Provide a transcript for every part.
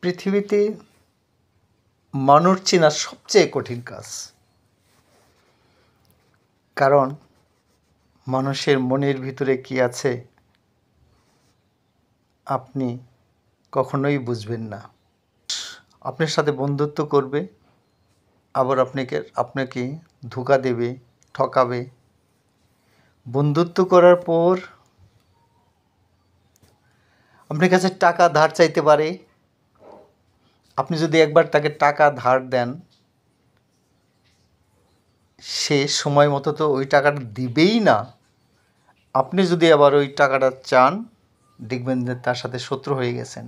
পৃথিবীতে মানুষ চেনা সবচেয়ে কঠিন কাজ। কারণ মানুষের মনের ভিতরে কি আছে আপনি কখনোই বুঝবেন না। আপনার সাথে বন্ধুত্ব করবে, আবার আপনাকে ধোঁকা দেবে, ঠকাবে। বন্ধুত্ব করার পর আপনার কাছে টাকা ধার চাইতে পারে। আপনি যদি একবার তাকে টাকা ধার দেন, সে সময় মতো তো ওই টাকাটা দিবেই না। আপনি যদি আবার ওই টাকাটা চান, দেখবেন যে তার সাথে শত্রু হয়ে গেছেন।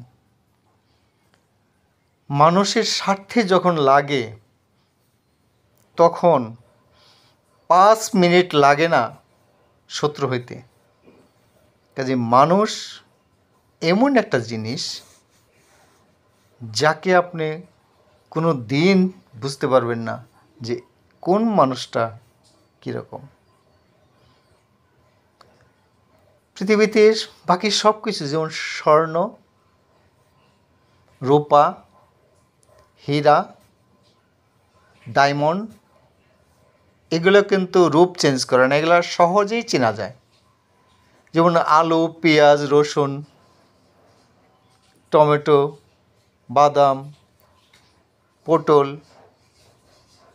মানুষের স্বার্থে যখন লাগে তখন 5 মিনিট লাগে না শত্রু হইতে। কাজে মানুষ এমন একটা জিনিস যাকে আপনি কোনো দিন বুঝতে পারবেন না যে কোন মানুষটা কীরকম। পৃথিবীতে বাকি সব কিছু যেমন স্বর্ণ, রূপা, হীরা, ডায়মন্ড, এগুলো কিন্তু রূপ চেঞ্জ করে না, এগুলো সহজেই চেনা যায়। যেমন আলু, পেঁয়াজ, রসুন, টমেটো, বাদাম, পটল,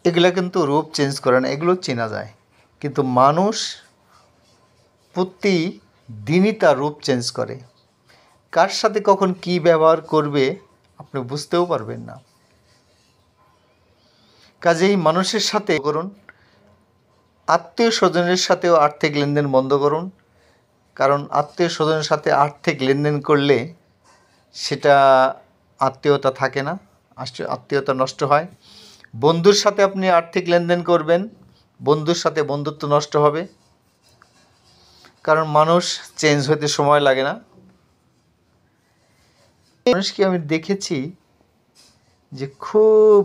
এগুলো কিন্তু রূপ চেঞ্জ করে না, এগুলো চেনা যায়। কিন্তু মানুষ প্রতিদিনই তার রূপ চেঞ্জ করে। কার সাথে কখন কি ব্যবহার করবে আপনি বুঝতেও পারবেন না। কাজেই মানুষের সাথে করুন, আত্মীয় স্বজনের সাথেও আর্থিক লেনদেন বন্ধ করুন। কারণ আত্মীয় স্বজনের সাথে আর্থিক লেনদেন করলে সেটা আত্মীয়তা থাকে না, আত্মীয়তা নষ্ট হয়। বন্ধুর সাথে আপনি আর্থিক লেনদেন করবেন, বন্ধুর সাথে বন্ধুত্ব নষ্ট হবে। কারণ মানুষ চেঞ্জ হতে সময় লাগে না। মানুষকে আমি দেখেছি যে খুব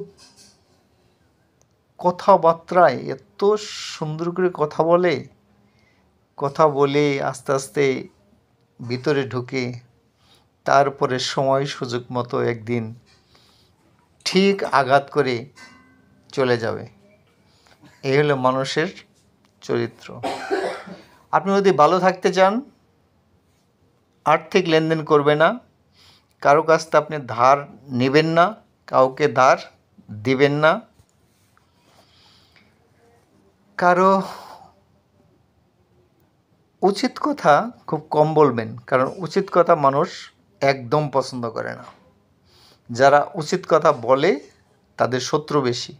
কথাবার্তায় এত সুন্দর করে কথা বলে আস্তে আস্তে ভিতরে ঢুকে তারপরে সময় সুযোগ মতো একদিন ঠিক আঘাত করে চলে যাবে। এই হলো মানুষের চরিত্র। আপনি যদি ভালো থাকতে চান, আর্থিক লেনদেন করবে না, কারো কাছ থেকে আপনি ধার নেবেন না, কাউকে ধার দিবেন না, কারো উচিত কথা খুব কম বলবেন। কারণ উচিত কথা মানুষ একদম পছন্দ করে না। যারা উচিত কথা বলে তাদের শত্রু বেশি।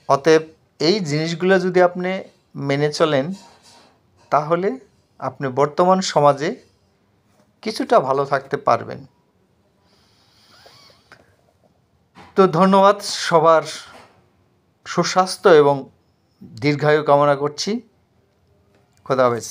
অতএব এই জিনিসগুলো যদি আপনি মেনে চলেন, তাহলে আপনি বর্তমান সমাজে কিছুটা ভালো থাকতে পারবেন। তো ধন্যবাদ, সবার সুস্বাস্থ্য এবং দীর্ঘায়ু কামনা করছি। খোদা হাফেজ।